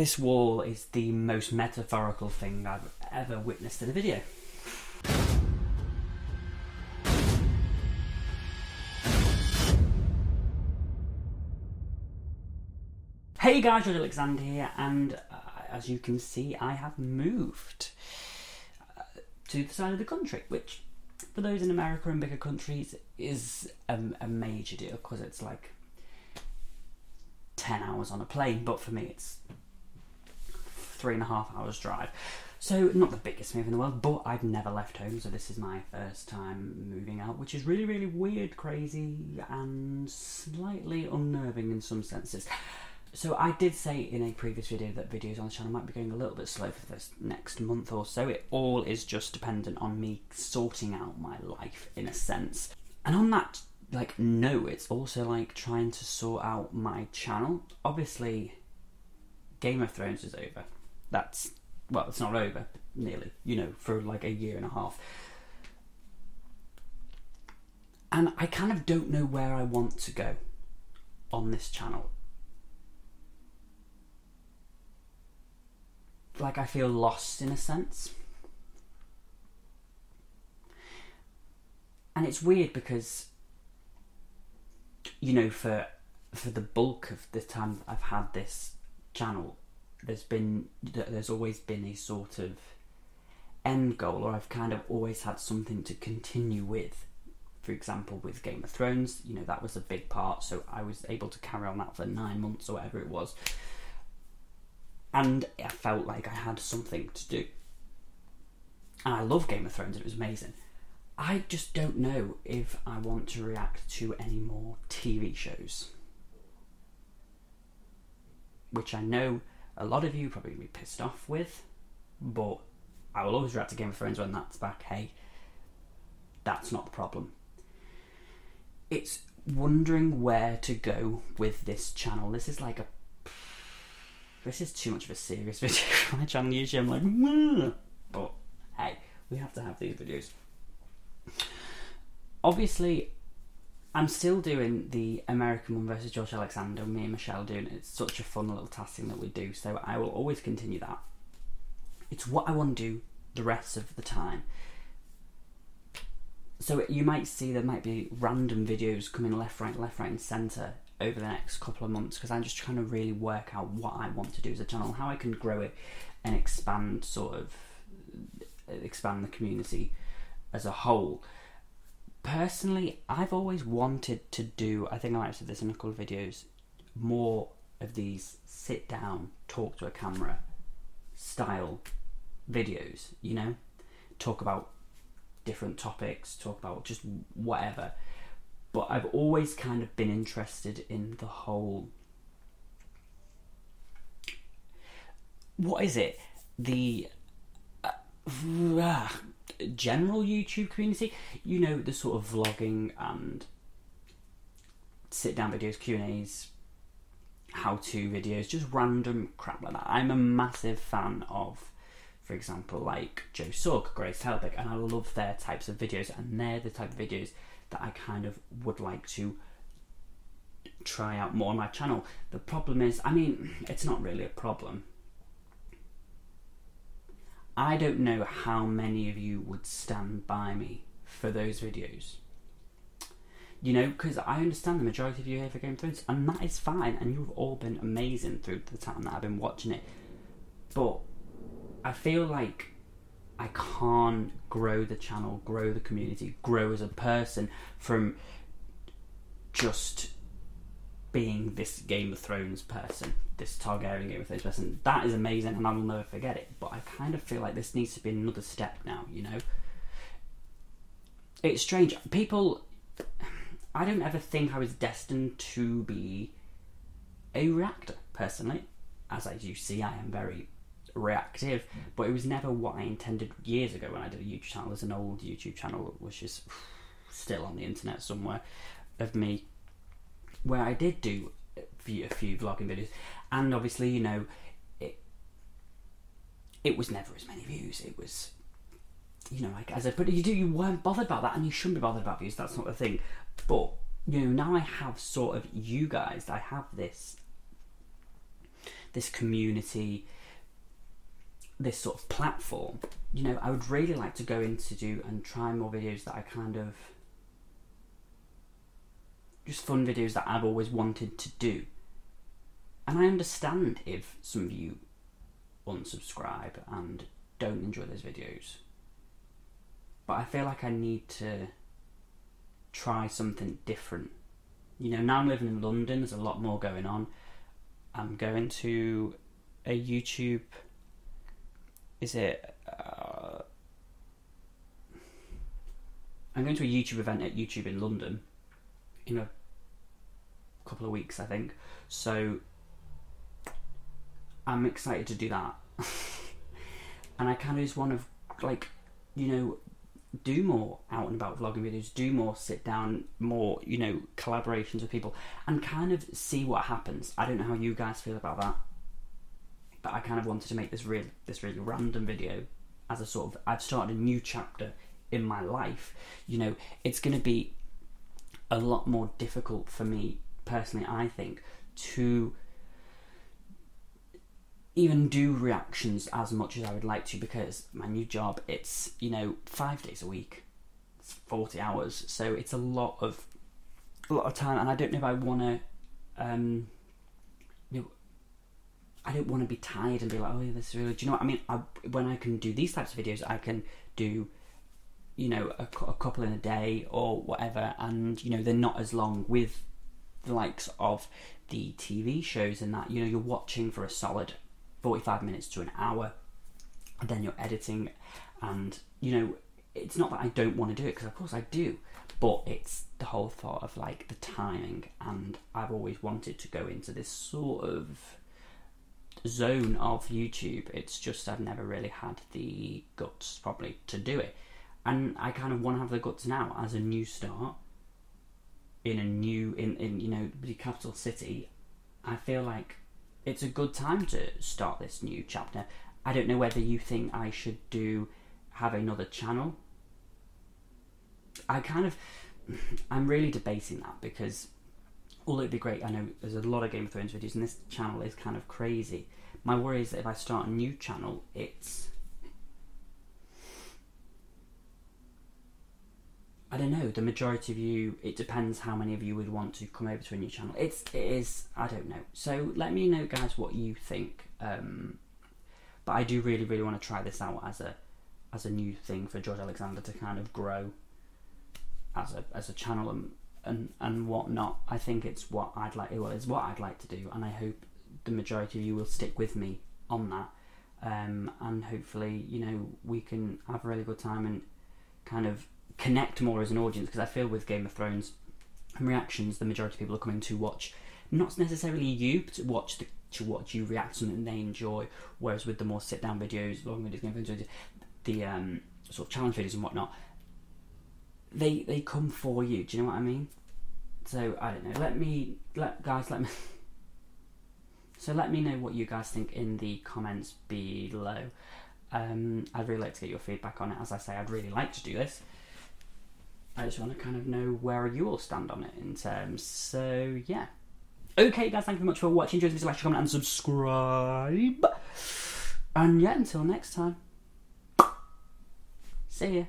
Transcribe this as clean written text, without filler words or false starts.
This wall is the most metaphorical thing I've ever witnessed in a video. Hey guys, George Alexander here, and as you can see, I have moved to the side of the country, which for those in America and bigger countries is a major deal because it's like 10 hours on a plane, but for me it's 3.5 hours drive. So not the biggest move in the world, but I've never left home, so this is my first time moving out, which is really, really weird, crazy, and slightly unnerving in some senses. So I did say in a previous video that videos on the channel might be going a little bit slow for this next month or so. It all is just dependent on me sorting out my life in a sense. And on that note, it's also like trying to sort out my channel. Obviously, Game of Thrones is over. Well, it's not over, nearly, for like a year and a half. And I kind of don't know where I want to go on this channel. Like, I feel lost in a sense. And it's weird because, for the bulk of the time I've had this channel, there's always been a sort of end goal, or I've kind of always had something to continue with. For example, with Game of Thrones, that was a big part, so I was able to carry on that for 9 months or whatever it was. And I felt like I had something to do. And I love Game of Thrones, it was amazing. I just don't know if I want to react to any more TV shows. Which I know a lot of you probably going to be pissed off with, but I will always react to Game of Thrones when that's back. Hey, that's not the problem. It's wondering where to go with this channel. This is too much of a serious video for my channel. Usually I'm like, Wah! But hey, we have to have these videos. Obviously, I'm still doing the American one versus George Alexander, me and Michelle doing it. It's such a fun little task thing that we do, so I will always continue that. It's what I want to do the rest of the time. So you might see there might be random videos coming left, right and centre over the next couple of months, because I'm just trying to really work out what I want to do as a channel, how I can grow it and expand the community as a whole. Personally, I've always wanted to do, I think I might have said this in a couple of videos, more of these sit down, talk to a camera style videos, talk about different topics, talk about just whatever. But I've always kind of been interested in the whole, what is it? The general YouTube community, the sort of vlogging and sit down videos, Q&As, how-to videos, just random crap like that. I'm a massive fan of, for example, like Joe Sugg, Grace Helbig, and I love their types of videos, and they're the type of videos that I kind of would like to try out more on my channel. The problem is, it's not really a problem. I don't know how many of you would stand by me for those videos. Because I understand the majority of you here for Game of Thrones, and that is fine, and you've all been amazing through the time that I've been watching it. But I feel like I can't grow the channel, grow the community, grow as a person from just being this Game of Thrones person, this Targaryen Game of Thrones person. That is amazing and I will never forget it, but I kind of feel like this needs to be another step now, It's strange. I don't ever think I was destined to be a reactor, personally. As you see, I am very reactive, but it was never what I intended years ago when I did a YouTube channel. There's an old YouTube channel which is still on the internet somewhere of me where I did do a few vlogging videos, and obviously it was never as many views. It was as I put it, you weren't bothered about that, and you shouldn't be bothered about views. That's not the thing. But now I have sort of you guys. I have this this community, this sort of platform, you know, I would really like to go into and try more videos that I kind of, just fun videos that I've always wanted to do. And I understand if some of you unsubscribe and don't enjoy those videos, but I feel like I need to try something different. You know, now I'm living in London, there's a lot more going on. I'm going to a YouTube, I'm going to a YouTube event at YouTube in London in a couple of weeks, I think. So I'm excited to do that. And I kind of just want to, like, you know, do more out and about vlogging videos, do more sit down, more, you know, collaborations with people, and kind of see what happens. I don't know how you guys feel about that, but I kind of wanted to make this really random video as a sort of, I've started a new chapter in my life. You know, it's going to be a lot more difficult for me personally, I think, to even do reactions as much as I would like to, because my new job, it's, you know, 5 days a week, it's 40 hours, so it's a lot of time, and I don't know if I want to, you know, I don't want to be tired and be like, oh yeah, this is really, do you know what I mean? When I can do these types of videos, I can do, you know, a couple in a day or whatever, and, you know, they're not as long with the likes of the TV shows and that, you know, you're watching for a solid 45 minutes to an hour, and then you're editing, and, you know, it's not that I don't want to do it, because of course I do, but it's the whole thought of, like, the timing, and I've always wanted to go into this sort of zone of YouTube. It's just I've never really had the guts probably to do it, and I kind of want to have the guts now as a new start in a new, in you know, the capital city. I feel like it's a good time to start this new chapter. I don't know whether you think I should have another channel. I'm really debating that, because although it'd be great, I know there's a lot of Game of Thrones videos and this channel is kind of crazy. My worry is that if I start a new channel, I don't know, the majority of you, it depends how many of you would want to come over to a new channel. It is, I don't know. So let me know, guys, what you think. But I do really, really want to try this out as a new thing for George Alexander to kind of grow as a channel and whatnot. I think it's what I'd like. Well, it's what I'd like to do, and I hope the majority of you will stick with me on that. And hopefully, you know, we can have a really good time and kind of connect more as an audience, because I feel with Game of Thrones and reactions, the majority of people are coming to watch, not necessarily you, but to watch you react to something they enjoy, whereas with the more sit down videos, long videos, Game of Thrones, the sort of challenge videos and whatnot, they come for you, do you know what I mean? So I don't know, let me so let me know what you guys think in the comments below. I'd really like to get your feedback on it. As I say, I'd really like to do this. I just want to kind of know where you all stand on it in terms. So yeah. Okay, guys, thank you very much for watching. Enjoy this, like, comment, and subscribe. And yeah, until next time. See ya.